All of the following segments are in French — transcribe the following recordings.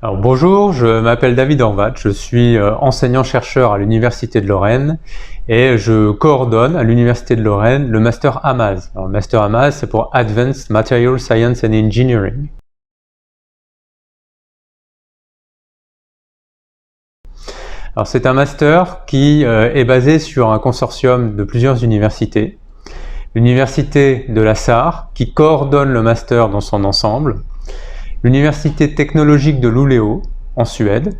Alors bonjour, je m'appelle David Horvat, je suis enseignant-chercheur à l'Université de Lorraine et je coordonne à l'Université de Lorraine le Master AMAS. Alors, le Master AMAS, c'est pour Advanced Material Science and Engineering. Alors c'est un master qui est basé sur un consortium de plusieurs universités. L'Université de la Sarre, qui coordonne le master dans son ensemble, l'Université technologique de Luleå en Suède,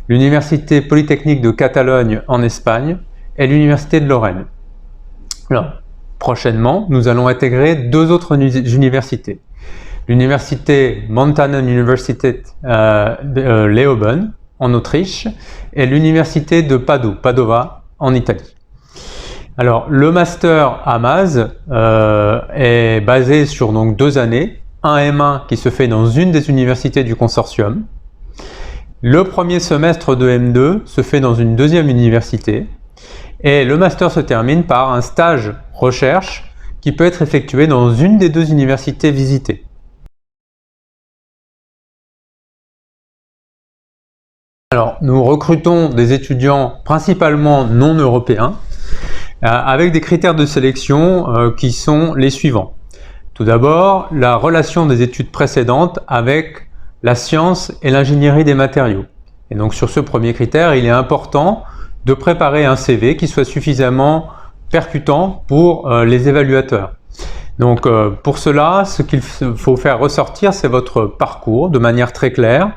l'Université polytechnique de Catalogne en Espagne et l'Université de Lorraine. Alors, prochainement, nous allons intégrer deux autres universités. L'Université Montana University de Leoben en Autriche et l'Université de Padova en Italie. Alors, le master AMAS est basé sur donc 2 années, un M1 qui se fait dans une des universités du consortium. Le premier semestre de M2 se fait dans une deuxième université et le master se termine par un stage recherche qui peut être effectué dans une des 2 universités visitées. Alors, nous recrutons des étudiants principalement non européens avec des critères de sélection qui sont les suivants. Tout d'abord, la relation des études précédentes avec la science et l'ingénierie des matériaux. Et donc sur ce premier critère, il est important de préparer un CV qui soit suffisamment percutant pour les évaluateurs. Donc pour cela, ce qu'il faut faire ressortir, c'est votre parcours de manière très claire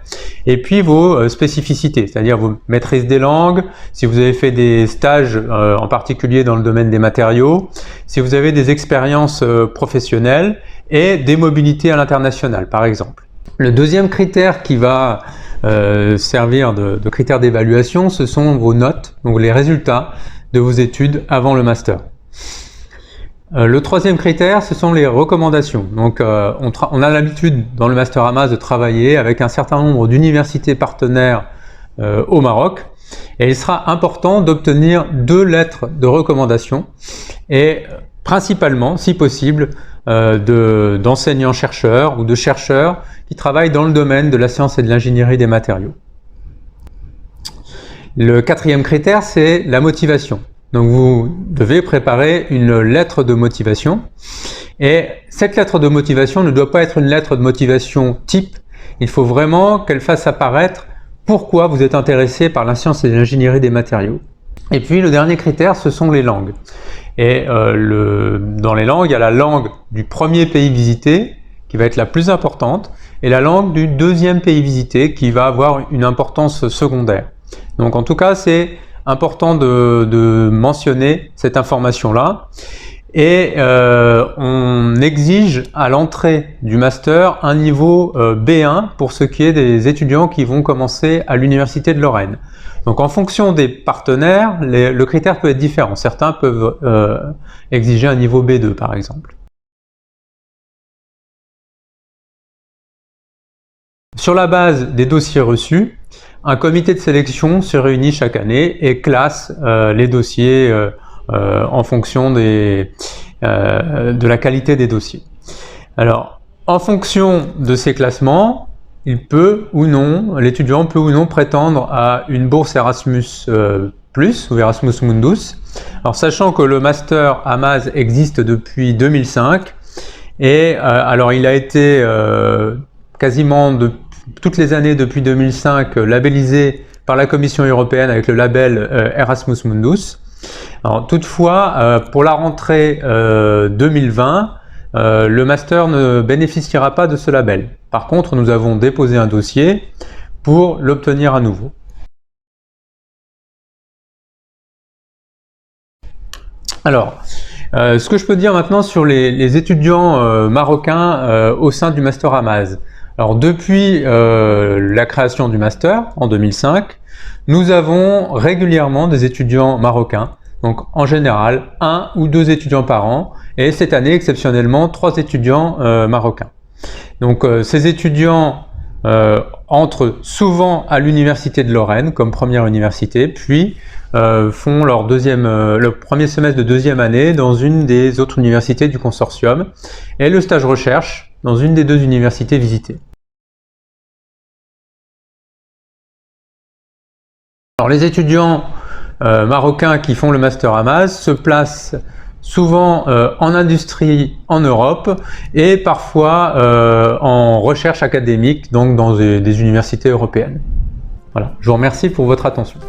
et puis vos spécificités, c'est-à-dire vos maîtrises des langues, si vous avez fait des stages en particulier dans le domaine des matériaux, si vous avez des expériences professionnelles et des mobilités à l'international par exemple. Le deuxième critère qui va servir de critère d'évaluation, ce sont vos notes, donc les résultats de vos études avant le master. Le troisième critère, ce sont les recommandations. Donc, on a l'habitude dans le Master AMAS de travailler avec un certain nombre d'universités partenaires au Maroc et il sera important d'obtenir 2 lettres de recommandation et principalement, si possible, d'enseignants-chercheurs ou de chercheurs qui travaillent dans le domaine de la science et de l'ingénierie des matériaux. Le quatrième critère, c'est la motivation. Donc vous devez préparer une lettre de motivation et cette lettre de motivation ne doit pas être une lettre de motivation type, il faut vraiment qu'elle fasse apparaître pourquoi vous êtes intéressé par la science et l'ingénierie des matériaux. Et puis le dernier critère, ce sont les langues. Et dans les langues, il y a la langue du premier pays visité qui va être la plus importante et la langue du deuxième pays visité qui va avoir une importance secondaire. Donc en tout cas, c'est important de mentionner cette information-là. Et on exige à l'entrée du master un niveau B1 pour ce qui est des étudiants qui vont commencer à l'Université de Lorraine. Donc en fonction des partenaires, le critère peut être différent. Certains peuvent exiger un niveau B2 par exemple. Sur la base des dossiers reçus, un comité de sélection se réunit chaque année et classe les dossiers en fonction de la qualité des dossiers. Alors, en fonction de ces classements, l'étudiant peut ou non prétendre à une bourse Erasmus Plus ou Erasmus Mundus. Alors, sachant que le Master AMAS existe depuis 2005 et alors il a été quasiment toutes les années depuis 2005 labellisé par la Commission européenne avec le label Erasmus Mundus. Alors, toutefois, pour la rentrée 2020, le master ne bénéficiera pas de ce label. Par contre, nous avons déposé un dossier pour l'obtenir à nouveau. Alors, ce que je peux dire maintenant sur les étudiants marocains au sein du Master AMAS. Alors depuis la création du master en 2005, nous avons régulièrement des étudiants marocains, donc en général 1 ou 2 étudiants par an, et cette année exceptionnellement 3 étudiants marocains. Donc ces étudiants entrent souvent à l'Université de Lorraine comme première université, puis font le premier semestre de 2e année dans une des autres universités du consortium, et le stage recherche dans une des 2 universités visitées. Alors les étudiants marocains qui font le Master Hamas se placent souvent en industrie en Europe et parfois en recherche académique, donc dans des universités européennes. Voilà, je vous remercie pour votre attention.